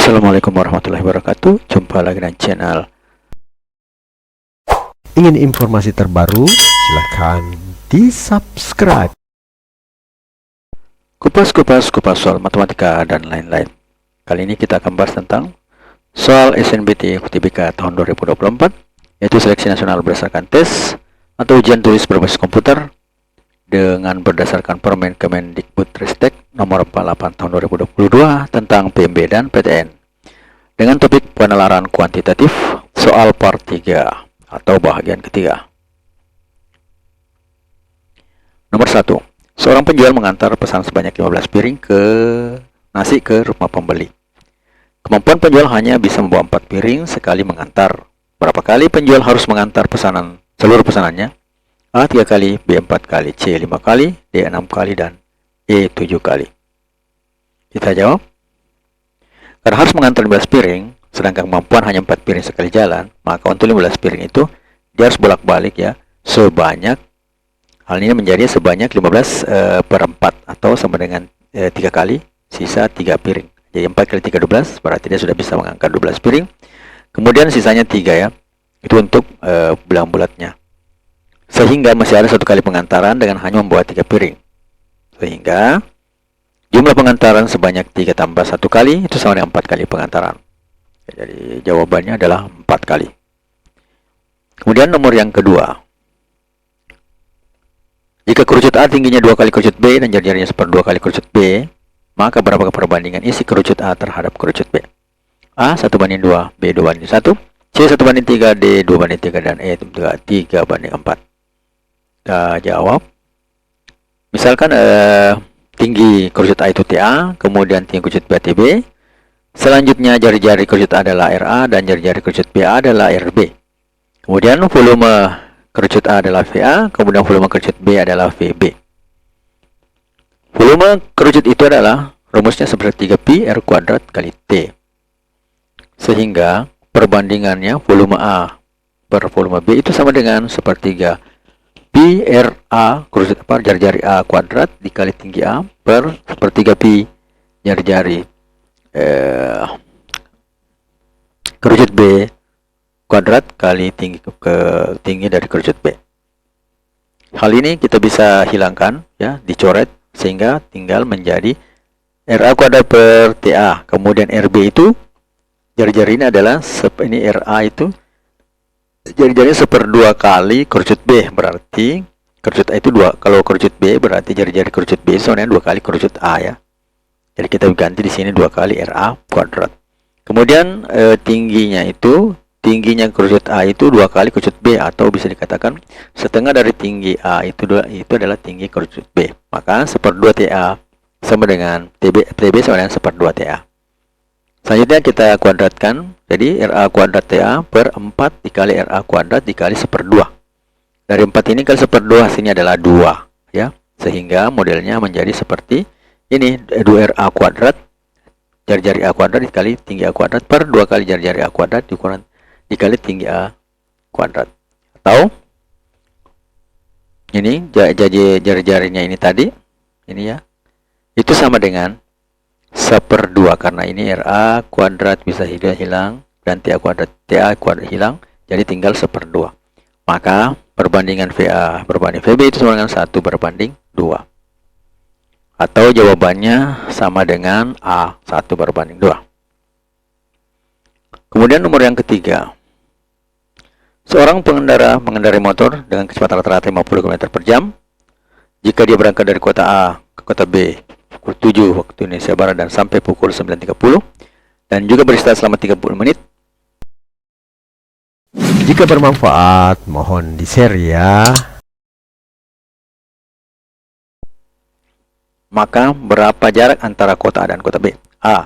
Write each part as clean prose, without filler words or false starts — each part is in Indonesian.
Assalamualaikum warahmatullahi wabarakatuh. Jumpa lagi dengan channel. Ingin informasi terbaru? Silahkan di subscribe. Kupas soal matematika dan lain-lain. Kali ini kita akan bahas tentang soal SNBT UTBK tahun 2024, yaitu seleksi nasional berdasarkan tes atau ujian tulis berbasis komputer dengan berdasarkan Permen Kemendikbudristek nomor 48 tahun 2022 tentang PMB dan PTN dengan topik penalaran kuantitatif, soal part 3 atau bahagian ketiga. Nomor 1. Seorang penjual mengantar pesan sebanyak 15 piring nasi ke rumah pembeli. Kemampuan penjual hanya bisa membawa 4 piring sekali mengantar. Berapa kali penjual harus mengantar seluruh pesanannya? A 3 kali, B 4 kali, C 5 kali, D 6 kali, dan E 7 kali. Kita jawab. Karena harus mengantar 15 piring, sedangkan kemampuan hanya 4 piring sekali jalan, maka untuk 15 piring itu dia harus bolak-balik ya, hal ini menjadi sebanyak 15 per 4 atau sama dengan 3 kali, sisa 3 piring. Jadi 4 kali 3 12, berarti dia sudah bisa mengangkat 12 piring. Kemudian sisanya 3 ya, itu untuk belang bulatnya. Sehingga masih ada 1 kali pengantaran dengan hanya membawa 3 piring. Sehingga jumlah pengantaran sebanyak 3 tambah 1 kali itu sama dengan 4 kali pengantaran. Jadi jawabannya adalah 4 kali. Kemudian nomor yang kedua. Jika kerucut A tingginya 2 kali kerucut B dan jari-jarinya seper 2 kali kerucut B, maka berapa perbandingan isi kerucut A terhadap kerucut B? A 1 banding 2, B 2 banding 1, C 1 banding 3, D 2 banding 3, dan E 3 banding 4. Kita jawab. Misalkan tinggi kerucut A itu TA, kemudian tinggi kerucut B TB. Selanjutnya jari-jari kerucut A adalah RA dan jari-jari kerucut BA adalah RB. Kemudian volume kerucut A adalah VA, kemudian volume kerucut B adalah VB. Volume kerucut itu adalah rumusnya seperti 3pi R kuadrat kali T. Sehingga perbandingannya volume A per volume B itu sama dengan sepertiga pi RA kerucut jari-jari A kuadrat dikali tinggi A per sepertiga pi jari-jari kerucut B kuadrat kali tinggi dari kerucut B. Hal ini kita bisa hilangkan ya, dicoret sehingga tinggal menjadi RA kuadrat per TA. Kemudian RB itu jari-jari ini adalah ini RA itu jari-jarinya seper 2 kali kerucut B, berarti kerucut A itu 2. Kalau kerucut B berarti jari-jari kerucut B sama dengan 2 kali kerucut A ya. Jadi kita ganti di sini 2 kali RA kuadrat. Kemudian tingginya kerucut A itu 2 kali kerucut B, atau bisa dikatakan setengah dari tinggi A itu adalah tinggi kerucut B. Maka seper 2 TA sama dengan TB sama dengan seper 2 TA. Selanjutnya kita kuadratkan. Jadi RA kuadrat TA per 4 dikali RA kuadrat dikali seper 2. Dari 4 ini kali seper 2 hasilnya adalah 2 ya. Sehingga modelnya menjadi seperti ini, 2RA kuadrat jari-jari A kuadrat dikali tinggi A kuadrat per 2 kali jari-jari A kuadrat dikali tinggi A kuadrat. Atau ini jari-jarinya ini tadi, ini ya, itu sama dengan seper 2, karena ini RA kuadrat bisa hilang dan TA kuadrat hilang, jadi tinggal seper 2. Maka perbandingan VA berbanding VB itu sama dengan 1 berbanding 2. Atau jawabannya sama dengan A 1 berbanding 2. Kemudian nomor yang ketiga. Seorang pengendara mengendarai motor dengan kecepatan rata-rata 50 km per jam. Jika dia berangkat dari kota A ke kota B pukul 7 waktu Indonesia Barat dan sampai pukul 9.30 dan juga beristirahat selama 30 menit. Jika bermanfaat, mohon di-share ya. Maka berapa jarak antara kota A dan kota B? A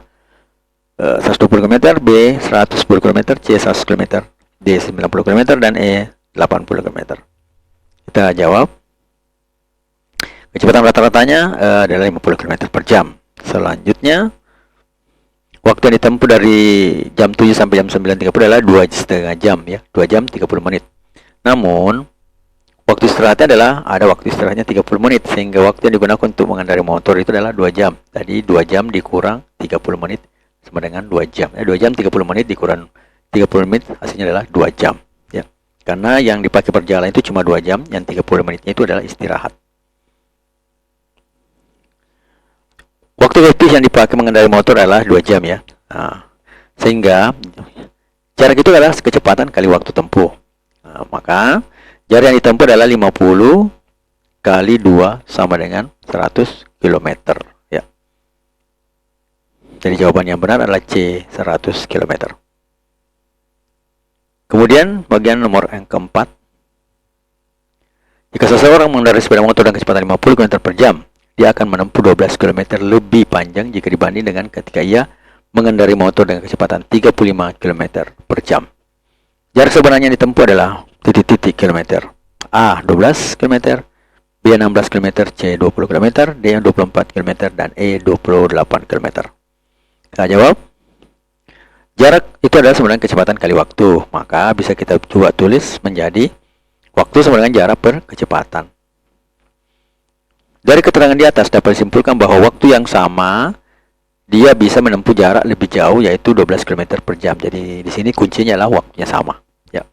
120 km, B 110 km, C 100 km, D 90 km, dan E 80 km. Kita jawab. Kecepatan rata-ratanya adalah 50 km per jam. Selanjutnya, waktu yang ditempuh dari jam 7 sampai jam 9.30 adalah 2,5 jam ya, 2 jam 30 menit. Namun, waktu istirahatnya adalah ada waktu istirahatnya 30 menit, sehingga waktu yang digunakan untuk mengendarai motor itu adalah 2 jam. Tadi 2 jam dikurang 30 menit sama dengan 2 jam. 2 jam 30 menit dikurang 30 menit hasilnya adalah 2 jam. Ya. Karena yang dipakai perjalanan itu cuma 2 jam, yang 30 menitnya itu adalah istirahat. Waktu efektif yang dipakai mengendarai motor adalah 2 jam ya. Nah, sehingga jarak itu adalah kecepatan kali waktu tempuh. Nah, maka jarak yang ditempuh adalah 50 kali 2 sama dengan 100 km. Ya. Jadi jawaban yang benar adalah C, 100 km. Kemudian bagian nomor yang keempat. Jika seseorang mengendarai sepeda motor dengan kecepatan 50 km per jam, dia akan menempuh 12 km lebih panjang jika dibanding dengan ketika ia mengendarai motor dengan kecepatan 35 km per jam. Jarak sebenarnya yang ditempuh adalah titik-titik kilometer. A 12 km, B 16 km, C 20 km, D 24 km, dan E 28 km. Kita jawab. Jarak itu adalah sama dengan kecepatan kali waktu. Maka bisa kita coba tulis menjadi waktu sama dengan jarak per kecepatan. Dari keterangan di atas dapat disimpulkan bahwa waktu yang sama dia bisa menempuh jarak lebih jauh, yaitu 12 km per jam. Jadi di sini kuncinya adalah waktunya sama. Ya.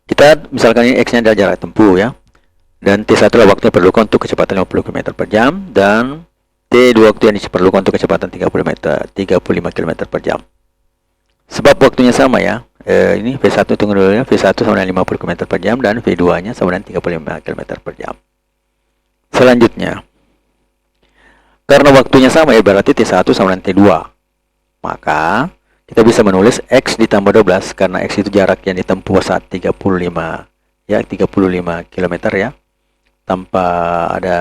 Kita misalkan ini X-nya adalah jarak tempuh ya. Dan T1 adalah waktu yang diperlukan untuk kecepatan 50 km per jam. Dan T2 waktu yang diperlukan untuk kecepatan 35 km per jam. Sebab waktunya sama ya. Ini V1 tunggu dulu ya. V1 sama dengan 50 km per jam dan V2 nya sama dengan 35 km per jam. Selanjutnya, karena waktunya sama ya, berarti T1 sama dengan T2. Maka kita bisa menulis X ditambah 12 karena X itu jarak yang ditempuh saat 35 km ya. Tanpa ada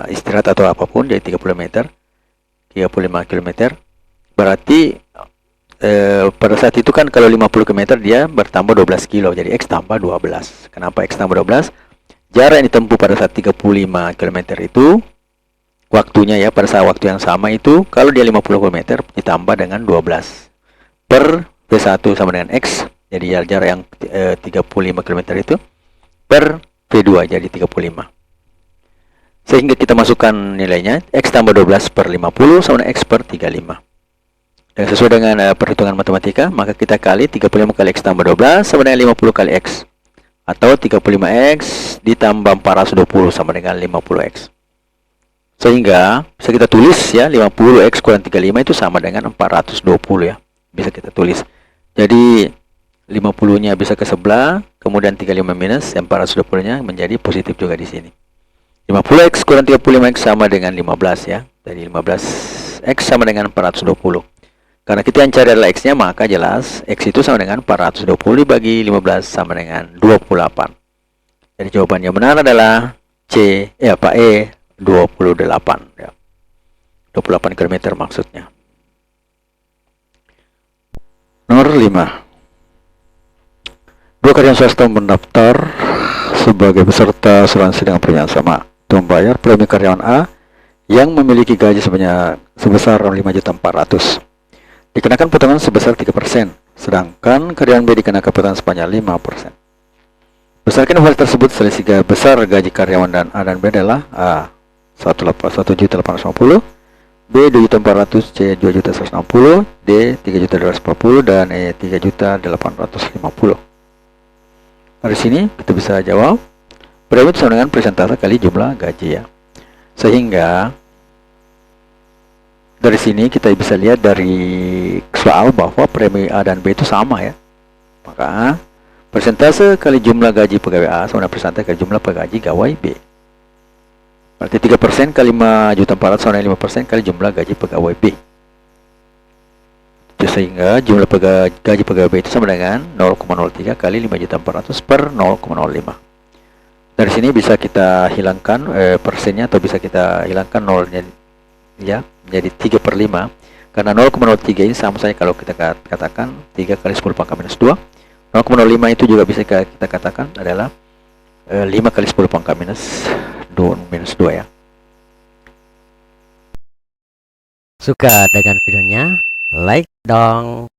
istirahat atau apapun, jadi 35 km. Berarti pada saat itu kan kalau 50 km dia bertambah 12 kilo, jadi X tambah 12. Kenapa X tambah 12? Jarak yang ditempuh pada saat 35 km itu waktunya ya, pada saat waktu yang sama itu kalau dia 50 km ditambah dengan 12 per V1 sama dengan X, jadi jarak yang 35 km itu per V2 jadi 35. Sehingga kita masukkan nilainya X tambah 12 per 50 sama dengan X per 35. Dan sesuai dengan perhitungan matematika, maka kita kali 35 kali X tambah 12 sama dengan 50 kali X. Atau 35X ditambah 420 sama dengan 50X. Sehingga bisa kita tulis ya, 50X kurang 35 itu sama dengan 420 ya. Bisa kita tulis. Jadi 50-nya bisa ke sebelah, kemudian 35 minus, 420-nya menjadi positif juga di sini. 50X kurang 35X sama dengan 15 ya. Jadi 15X sama dengan 420. Karena kita yang cari adalah X-nya, maka jelas X itu sama dengan 420 dibagi 15 sama dengan 28. Jadi jawaban yang benar adalah C, Pak E, 28. Ya. 28 km maksudnya. Nomor 5. Dua karyawan swasta mendaftar sebagai peserta asuransi dengan premi yang sama. Untuk membayar premi karyawan A yang memiliki gaji sebesar 5.400.000. Dikenakan potongan sebesar 3%, sedangkan karyawan B dikenakan potongan sebanyak 5%. Berdasarkan hal tersebut, selisih besar gaji karyawan dan A dan B adalah A 1.850.000, B 2.400.000, C 2.160.000, D 3.240.000, dan E 3.850.000. Dari sini kita bisa jawab premi itu sama dengan persentase kali jumlah gaji ya. Sehingga dari sini kita bisa lihat dari soal bahwa premi A dan B itu sama ya. Maka persentase kali jumlah gaji pegawai A sama dengan persentase kali jumlah pegawai B. Berarti 3% kali 5.400.000 sama dengan 5% kali jumlah gaji pegawai B. Sehingga jumlah gaji pegawai B itu sama dengan 0,03 kali 5.400.000 per 0,05. Dari sini bisa kita hilangkan persennya, atau bisa kita hilangkan nolnya ya, jadi 3/5. Karena 0,03 ini sama saja kalau kita katakan 3 kali 10 pangkat minus 2. 0,05 itu juga bisa kita katakan adalah 5 kali 10 pangkat minus 2 ya. Suka dengan videonya? Like dong.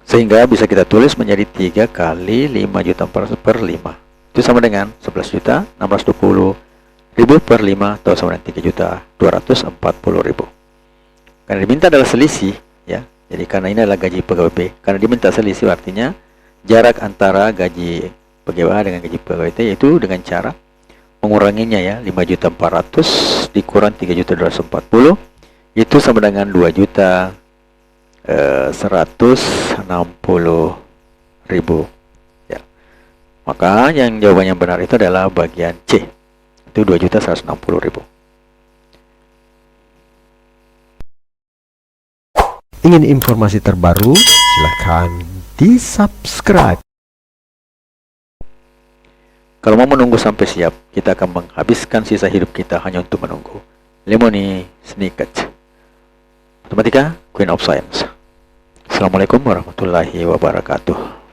Sehingga bisa kita tulis menjadi 3 kali 5.400.000 per 5. Itu sama dengan 11.620.000 per 5 atau sama dengan 3.240.000. Karena diminta adalah selisih, ya. Jadi karena ini adalah gaji pegawai B, karena diminta selisih artinya jarak antara gaji pegawai A dengan gaji pegawai T, yaitu dengan cara menguranginya, ya. 5.400.000 dikurang 3.240.000 itu sama dengan 2.160.000, ya. Maka yang jawabannya benar itu adalah bagian C, itu 2.160.000. Ingin informasi terbaru? Silahkan di-subscribe. Kalau mau menunggu sampai siap, kita akan menghabiskan sisa hidup kita hanya untuk menunggu. Lemony Snicket, Matematika, Queen of Science. Assalamualaikum warahmatullahi wabarakatuh.